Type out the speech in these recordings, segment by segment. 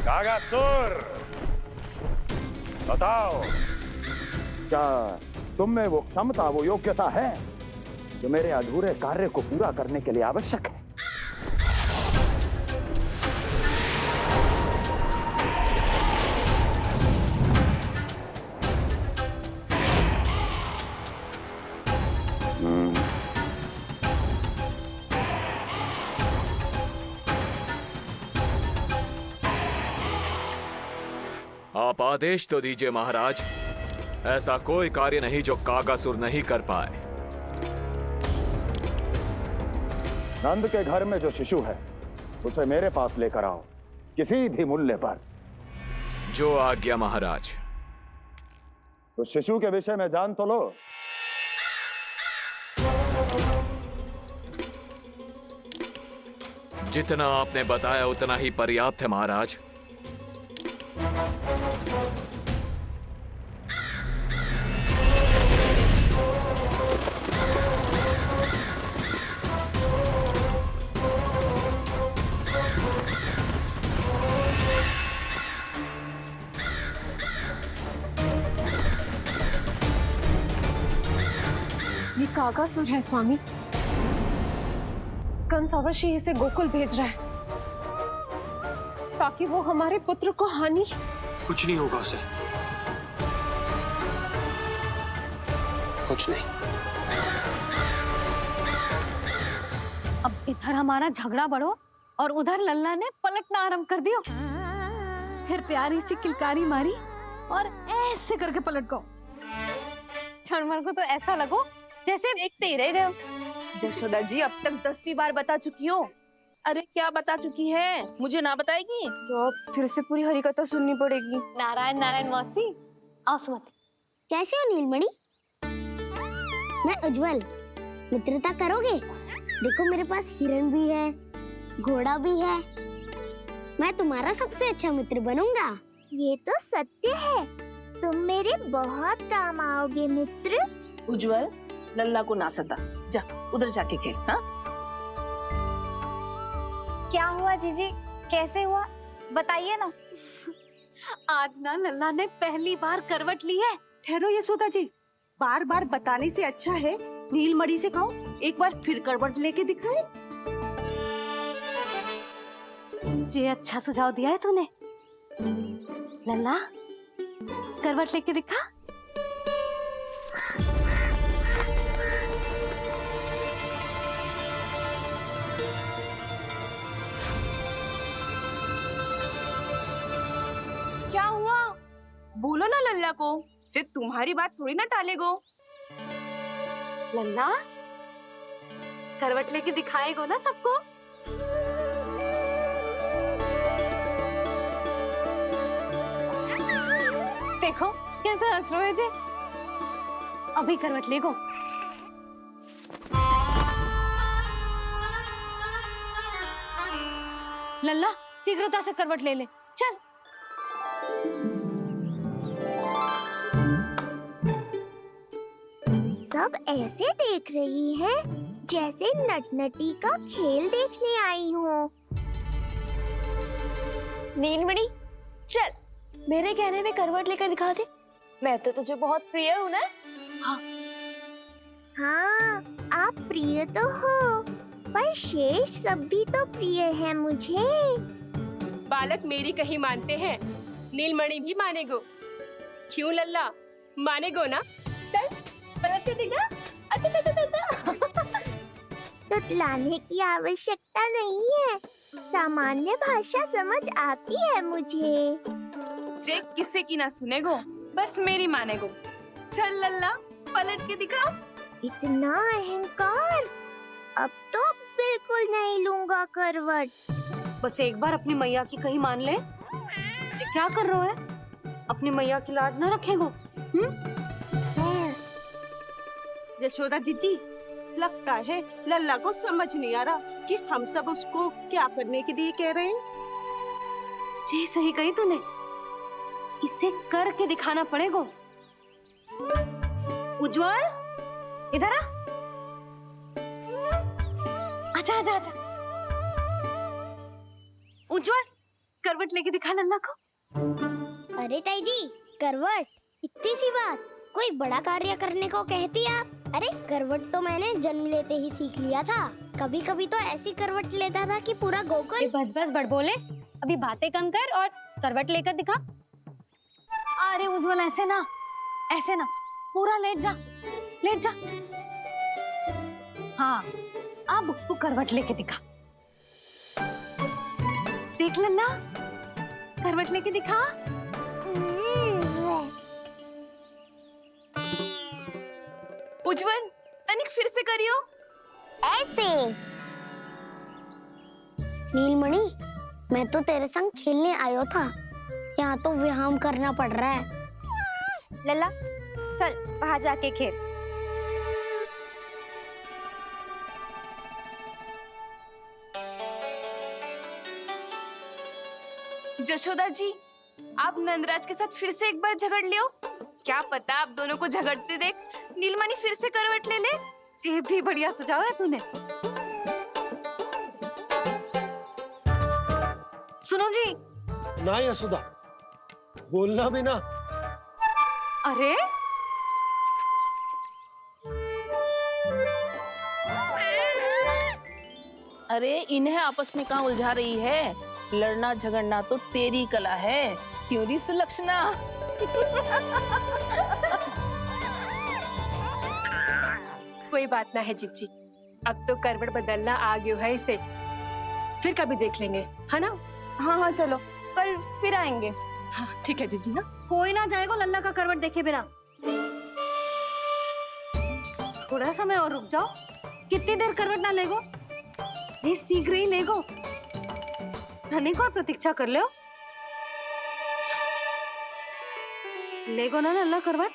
कागासुर, बताओ, क्या तुम में वो क्षमता, वो योग्यता है जो मेरे अधूरे कार्य को पूरा करने के लिए आवश्यक है? आप आदेश तो दीजिए महाराज। ऐसा कोई कार्य नहीं जो कागासुर नहीं कर पाए। नंद के घर में जो शिशु है उसे मेरे पास लेकर आओ, किसी भी मूल्य पर। जो आज्ञा महाराज। तो शिशु के विषय में जान तो लो। जितना आपने बताया उतना ही पर्याप्त है महाराज। ये कागासुर है स्वामी। कंस अवश्य इसे गोकुल भेज रहा है ताकि वो हमारे पुत्र को हानि। कुछ नहीं होगा उसे, कुछ नहीं। अब इधर हमारा झगड़ा बढ़ो और उधर लल्ला ने पलटना आरंभ कर दियो। फिर प्यारी सी किलकारी मारी और ऐसे करके पलट गो। क्षणभर को तो ऐसा लगो जैसे देखते ही रह गए। जशोदा जी अब तक 10वीं बार बता चुकी हो। अरे क्या बता चुकी है, मुझे ना बताएगी तो फिर से पूरी हरिकथा सुननी पड़ेगी। नारायण नारायण मौसी। आओ सुमति। कैसे हो नीलमणि? मैं उज्जवल, मित्रता करोगे? देखो मेरे पास हिरन भी है, घोड़ा भी है। मैं तुम्हारा सबसे अच्छा मित्र बनूंगा। ये तो सत्य है, तुम मेरे बहुत काम आओगे मित्र। उज्जवल, लल्ला को ना सता, जा उधर जाके खेल। हाँ, क्या हुआ जीजी, कैसे हुआ बताइए ना। आज ना लल्ला ने पहली बार करवट ली है। ठहरो यशोदा जी, बार बार बताने से अच्छा है नीलमणि से कहो एक बार फिर करवट लेके दिखाए। ये अच्छा सुझाव दिया है तूने। लल्ला करवट लेके दिखा। क्या हुआ? बोलो ना लल्ला को, जे तुम्हारी बात थोड़ी ना टालेगो। लल्ला करवट लेके दिखाएगो ना सबको। देखो कैसा हंस रहे जे। अभी करवट लेगो। लल्ला शीघ्रता से करवट ले ले, चल। सब ऐसे देख रही है जैसे नटनटी का खेल देखने आई हो। नीलमणि चल, मेरे कहने में करवट लेकर दिखा दे। मैं तो तुझे बहुत प्रिय हूँ ना। हाँ, आप प्रिय तो हो, पर शेष सब भी तो प्रिय है मुझे। बालक मेरी कहीं मानते हैं, नीलमणि भी मानेगो। क्यों लल्ला, मानेगो ना? चल पलट के दिखा। तुतलाने की आवश्यकता नहीं है, सामान्य भाषा समझ आती है मुझे। जे किसी की ना सुनेगो, बस मेरी मानेगो। चल लल्ला पलट के दिखा। इतना अहंकार, अब तो बिल्कुल नहीं लूंगा करवट। बस एक बार अपनी मैया की कही मान ले। जी क्या कर रहे हो है? अपनी मैया की लाज ना रखेगो। यशोदा जीजी, लगता है लल्ला को समझ नहीं आ रहा कि हम सब उसको क्या करने के लिए कह रहे हैं। जी सही कही तूने, इसे करके दिखाना पड़ेगा। उज्जवल इधर आ। आजा आजा आजा। उज्जवल करवट लेके दिखा लल्ला को। अरे ताई जी, करवट, इतनी सी बात, कोई बड़ा कार्य करने को कहती आप। अरे करवट तो मैंने जन्म लेते ही सीख लिया था। कभी कभी तो ऐसी करवट लेता था कि पूरा गोकुल। बस बस बड़ बोले, अभी बातें कम कर और करवट लेकर दिखा। अरे उज्जवल ऐसे ना, ऐसे ना, पूरा लेट जा, लेट जा। हाँ, अब तू करवट लेके दिखा। देख लल्ला, करवट लेके दिखा। उज्जवल, तनिक फिर से करियो। ऐसे। नीलमणि, मैं तो तेरे संग खेलने आयो था, यहाँ तो व्यायाम करना पड़ रहा है। लल्ला चल बाहर जाके खेल। जशोदा जी, आप नंदराज के साथ फिर से एक बार झगड़ लियो। क्या पता आप दोनों को झगड़ते देख नीलमणि फिर से करवट ले ले। ये भी बढ़िया सुझाव है तूने। सुनो जी। ना यशोदा, बोलना भी ना। अरे अरे इन्हें आपस में कहाँ उलझा रही है? लड़ना झगड़ना तो तेरी कला है, क्यों री सुलक्षणा? कोई बात ना है जीजी, अब तो करवट बदलना आ गयो है इसे, फिर कभी देख लेंगे, है ना? हाँ हाँ चलो, कल फिर आएंगे। हाँ ठीक है जीजी ना। कोई ना जाएगा लल्ला का करवट देखे बिना। थोड़ा समय और रुक जाओ। कितनी देर करवट ना लेगो? ये शीघ्र ही लेगो। धनिक और प्रतीक्षा कर लो। लेगो ना लल्ला करवट।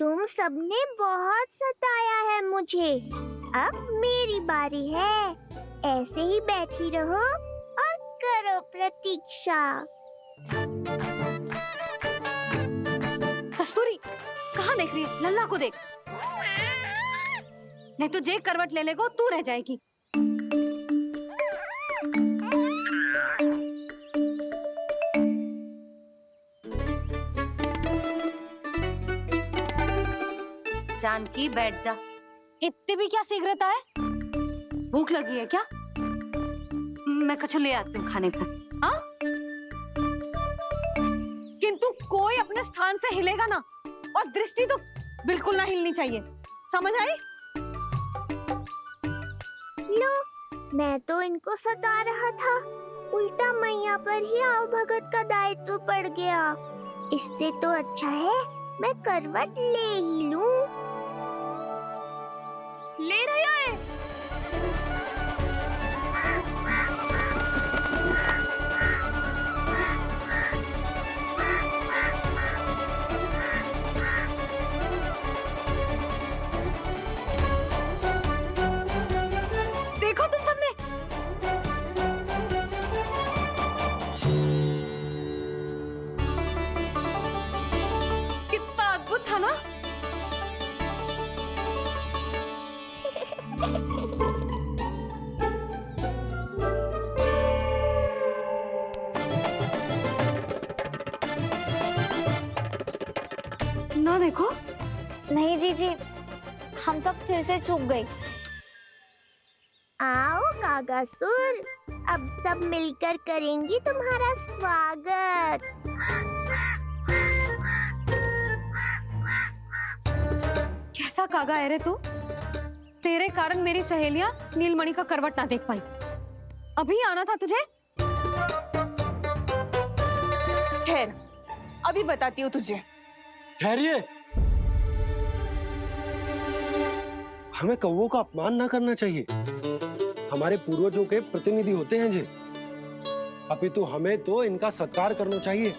तुम सबने बहुत सताया है मुझे, अब मेरी बारी है। ऐसे ही बैठी रहो और करो प्रतीक्षा। कस्तूरी, कहाँ देख रही है? लल्ला को देख, नहीं तो जे करवट ले लेगो तू रह जाएगी। जानकी बैठ जा। इतनी भी क्या शीघ्रता है? भूख लगी है क्या? मैं कछु ले आती हूँ खाने को। हाँ? किंतु कोई अपने स्थान से हिलेगा ना, और दृष्टि तो बिल्कुल ना हिलनी चाहिए, समझ आई? लो, मैं तो इनको सता रहा था, उल्टा मैया पर ही आओ भगत का दायित्व पड़ गया। इससे तो अच्छा है मैं करवट ले ही लूं। ले रही है। देखो तुम सबने, कितना अद्भुत था ना? ना देखो। नहीं जीजी, हम सब फिर से चूक गए। आओ कागासुर, अब सब मिलकर करेंगी तुम्हारा स्वागत। कैसा कागा है रे तू? तेरे कारण मेरी सहेलियां नीलमणि का करवट ना देख पाई। अभी आना था तुझे। ठहर, अभी बताती हूँ तुझे। ठहरिए, हमें कौवों का अपमान ना करना चाहिए। हमारे पूर्वजों के प्रतिनिधि होते हैं जी। अपितु हमें तो इनका सत्कार करना चाहिए,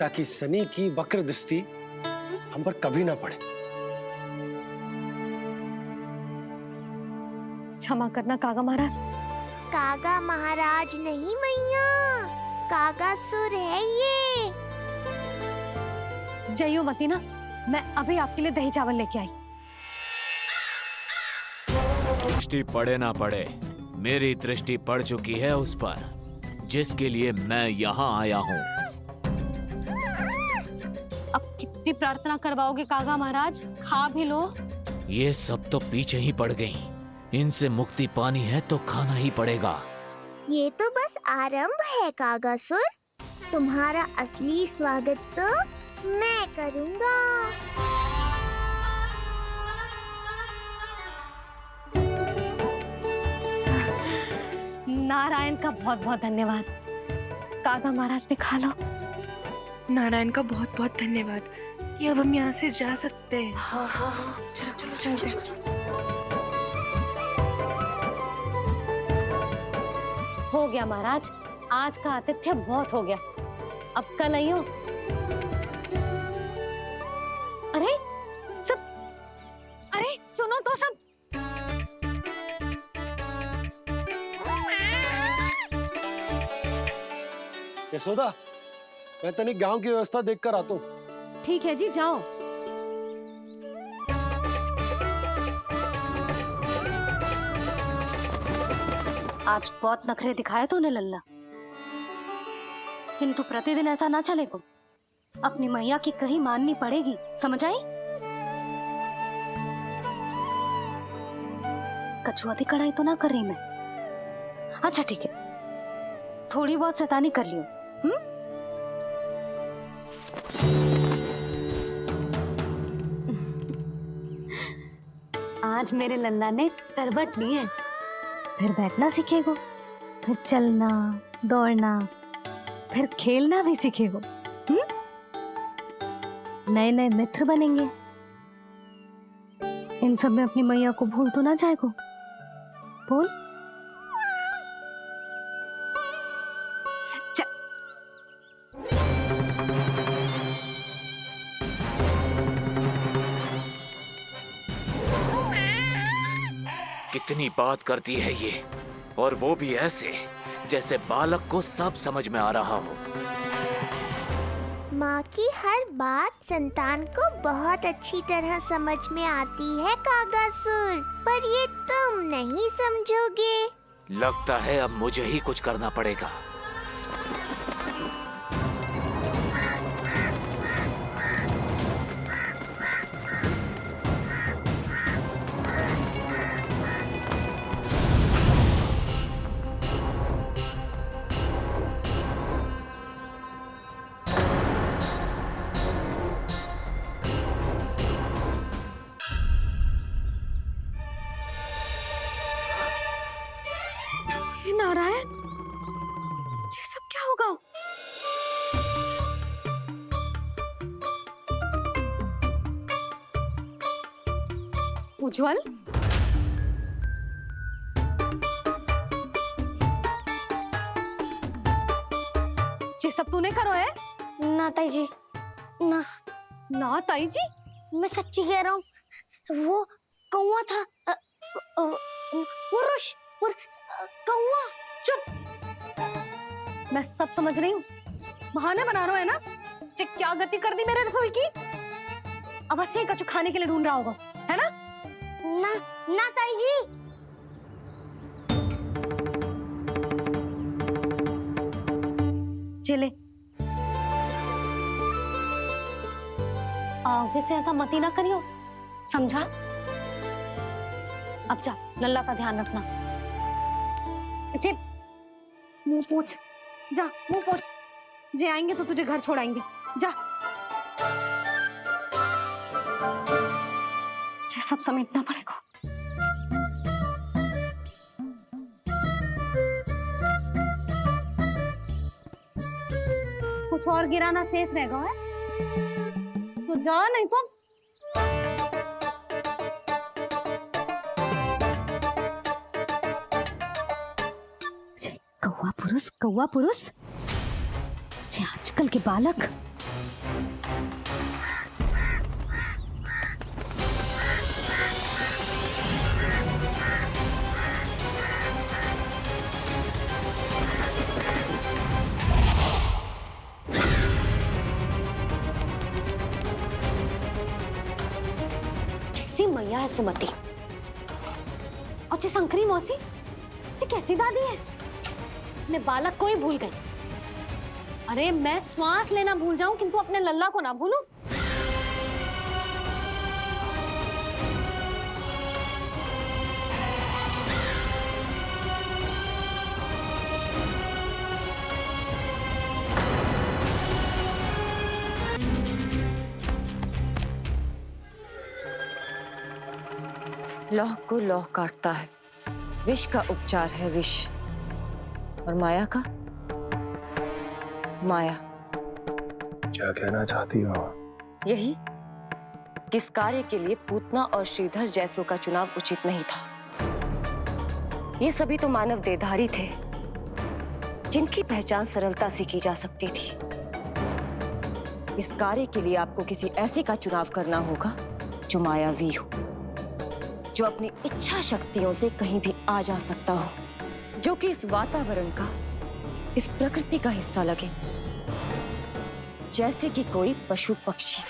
ताकि शनि की वक्र दृष्टि हम पर कभी ना पड़े। क्षमा करना कागा महाराज। कागा महाराज नहीं मैया, कागासुर है ये। जयो मती ना, मैं अभी आपके लिए दही चावल लेके आई। दृष्टि पड़े ना पड़े, मेरी दृष्टि पड़ चुकी है उस पर। जिसके लिए मैं यहाँ आया हूँ। अब कितनी प्रार्थना करवाओगे कागा महाराज? खा भी लो। ये सब तो पीछे ही पड़ गई। इनसे मुक्ति पानी है तो खाना ही पड़ेगा। ये तो बस आरंभ है कागासुर। तुम्हारा असली स्वागत तो मैं करूँगा। नारायण का बहुत बहुत धन्यवाद। कागा महाराज ने खा लो। नारायण का बहुत बहुत धन्यवाद कि अब हम यहाँ से जा सकते हैं। हो गया महाराज, आज का आतिथ्य बहुत हो गया। अब कल आइयो। अरे सब, अरे सुनो तो सब। यशोदा, मैं तनिक गांव की व्यवस्था देखकर आता हूँ। ठीक है जी, जाओ। आज बहुत नखरे दिखाए तूने लल्ला, किंतु प्रतिदिन ऐसा ना चलेगा। अपनी मैया की कहीं माननी पड़ेगी, समझ आई? कछुआती कढ़ाई तो ना कर रही मैं। अच्छा ठीक है, थोड़ी बहुत शैतानी कर लियो। आज मेरे लल्ला ने करवट ली है, फिर बैठना सीखेगो, फिर चलना दौड़ना, फिर खेलना भी सीखेगो। नए नए मित्र बनेंगे। इन सब में अपनी मैया को भूल तो ना जाएगो। बोल। कितनी बात करती है ये, और वो भी ऐसे जैसे बालक को सब समझ में आ रहा हो। माँ की हर बात संतान को बहुत अच्छी तरह समझ में आती है कागासुर, पर ये तुम नहीं समझोगे। लगता है अब मुझे ही कुछ करना पड़ेगा। नारायण, ये सब क्या होगा? उज्जवल, ये सब तूने करो है? ना ताई जी, ना ना ताई जी, मैं सच्ची कह रहा हूँ। वो कौवा था, पुरुष कौवा। चुप। मैं सब समझ रही हूँ, बहाने बना रहा है ना। ये क्या गति कर दी मेरे रसोई की? अवश्य ही कछु खाने के लिए ढूंढ रहा होगा, है ना? ना ना ताई जी। चले, आगे से ऐसा मत ही ना करियो, समझा? अब जा, लल्ला का ध्यान रखना। चिप, मुंह पोछ, जा मुंह पोछ। जे आएंगे तो तुझे घर छोड़ाएंगे, जा। ये सब समेटना पड़ेगा। कुछ और गिराना शेष रहेगा है? तो जा, नहीं तो कौवा पुरुष, जे आजकल के बालक। कैसी मैया है सुमति, और जे शंकरी मौसी, जे कैसी दादी है। अपने बालक को ही भूल गई। अरे मैं श्वास लेना भूल जाऊं किंतु अपने लल्ला को ना भूलूं। लौह को लौह काटता है, विष का उपचार है विष, और माया का माया। क्या कहना चाहती हो? यही किस कार्य के लिए पूतना और श्रीधर जैसों का चुनाव उचित नहीं था। ये सभी तो मानव देहधारी थे जिनकी पहचान सरलता से की जा सकती थी। इस कार्य के लिए आपको किसी ऐसे का चुनाव करना होगा जो मायावी हो, जो अपनी इच्छा शक्तियों से कहीं भी आ जा सकता हो, जो कि इस वातावरण का, इस प्रकृति का हिस्सा लगे, जैसे कि कोई पशु पक्षी।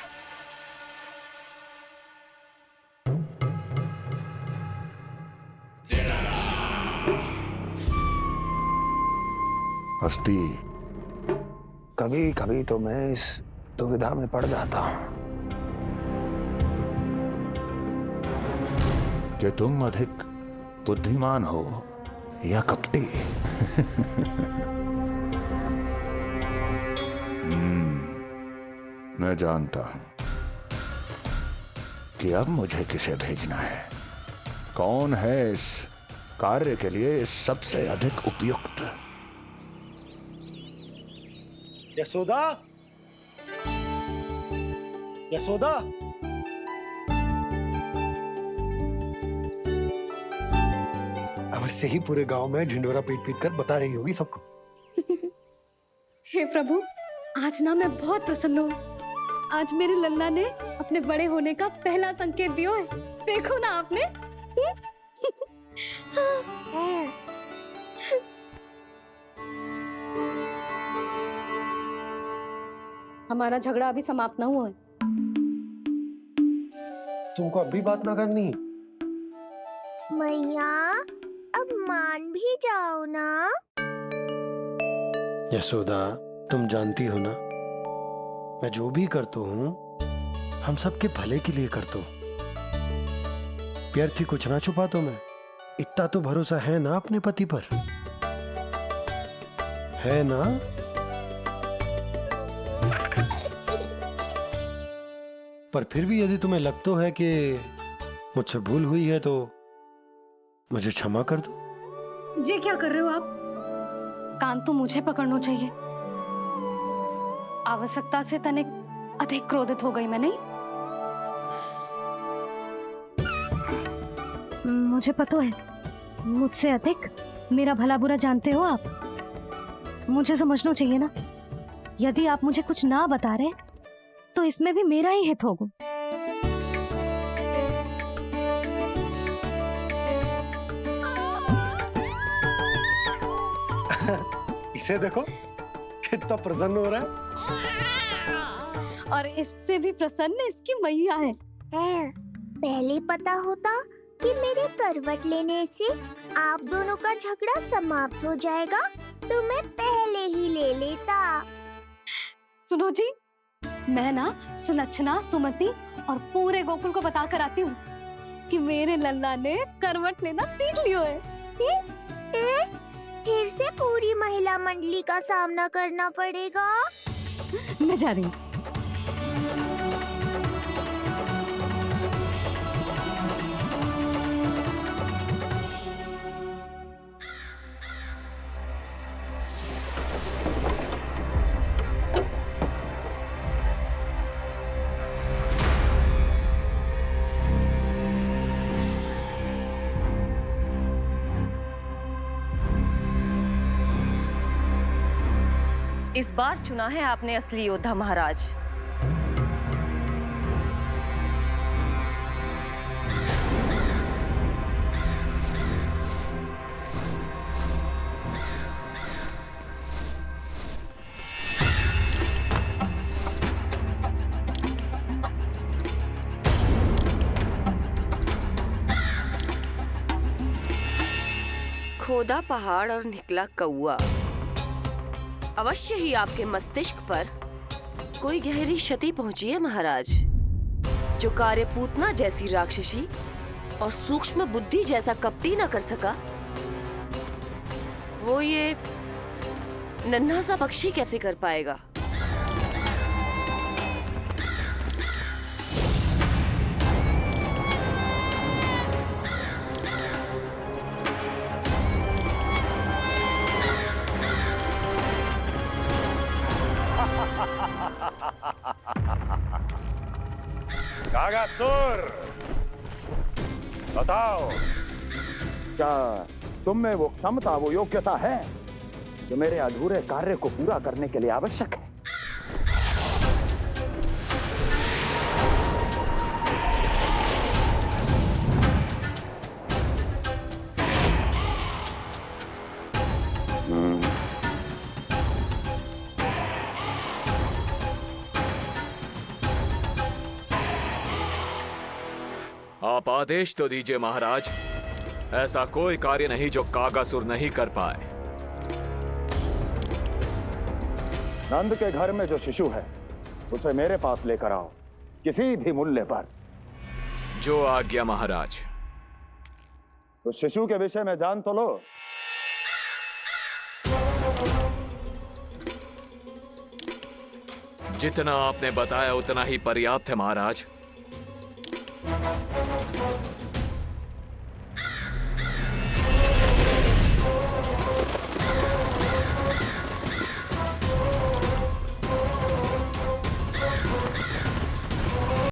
हस्ती, कभी कभी तो मैं इस दुविधा में पड़ जाता हूं कि तुम अधिक बुद्धिमान हो या कपटी। मैं जानता हूं कि अब मुझे किसे भेजना है, कौन है इस कार्य के लिए सबसे अधिक उपयुक्त। यशोदा, यशोदा, अवश्य ही पूरे गांव में ढिंडोरा पीट पीट कर बता रही होगी सबको। हे प्रभु, आज ना मैं बहुत प्रसन्न हूँ। आज मेरे लल्ला ने अपने बड़े होने का पहला संकेत दिया है। देखो ना आपने। हमारा झगड़ा अभी समाप्त ना हुआ है। तुमको अब भी बात ना करनी? मैया, अब मान भी जाओ ना। यशोदा, तुम जानती हो ना, मैं जो भी करता हूँ हम सबके भले के लिए करता हूँ। व्यर्थ कुछ ना छुपा तो मैं। इतना तो भरोसा है ना अपने पति पर, है ना? पर फिर भी यदि तुम्हें लगता है कि मुझसे भूल हुई है तो मुझे क्षमा कर दो। ये क्या कर रहे हो आप? कान तो मुझे पकड़ना चाहिए। आवश्यकता से तनिक अधिक क्रोधित हो गई मैं, नहीं? मुझे पता है, मुझसे अधिक मेरा भला बुरा जानते हो आप। मुझे समझना चाहिए ना, यदि आप मुझे कुछ ना बता रहे तो इसमें भी मेरा ही हित होगा। इसे देखो कितना प्रसन्न हो रहा है। और इससे भी प्रसन्न इसकी मैया है। पहले पता होता कि मेरे करवट लेने से आप दोनों का झगड़ा समाप्त हो जाएगा तो मैं पहले ही ले लेता। सुनो जी, मैं ना सुलक्षणा, सुमति और पूरे गोकुल को बता कर आती हूँ कि मेरे लल्ला ने करवट लेना सीख लियो है। फिर से पूरी महिला मंडली का सामना करना पड़ेगा। मैं जा रही हूँ। इस बार चुना है आपने असली योद्धा महाराज। खोदा पहाड़ और निकला कौआ। अवश्य ही आपके मस्तिष्क पर कोई गहरी क्षति पहुंची है महाराज। जो कार्य पूतना जैसी राक्षसी और सूक्ष्म बुद्धि जैसा कपटी न कर सका, वो ये नन्हा सा पक्षी कैसे कर पाएगा? कागासुर, बताओ, क्या तुम में वो क्षमता, वो योग्यता है जो मेरे अधूरे कार्य को पूरा करने के लिए आवश्यक है? आप आदेश तो दीजिए महाराज। ऐसा कोई कार्य नहीं जो कागासुर नहीं कर पाए। नंद के घर में जो शिशु है उसे मेरे पास लेकर आओ, किसी भी मूल्य पर। जो आज्ञा महाराज। उस शिशु के विषय में जान तो लो। जितना आपने बताया उतना ही पर्याप्त है महाराज।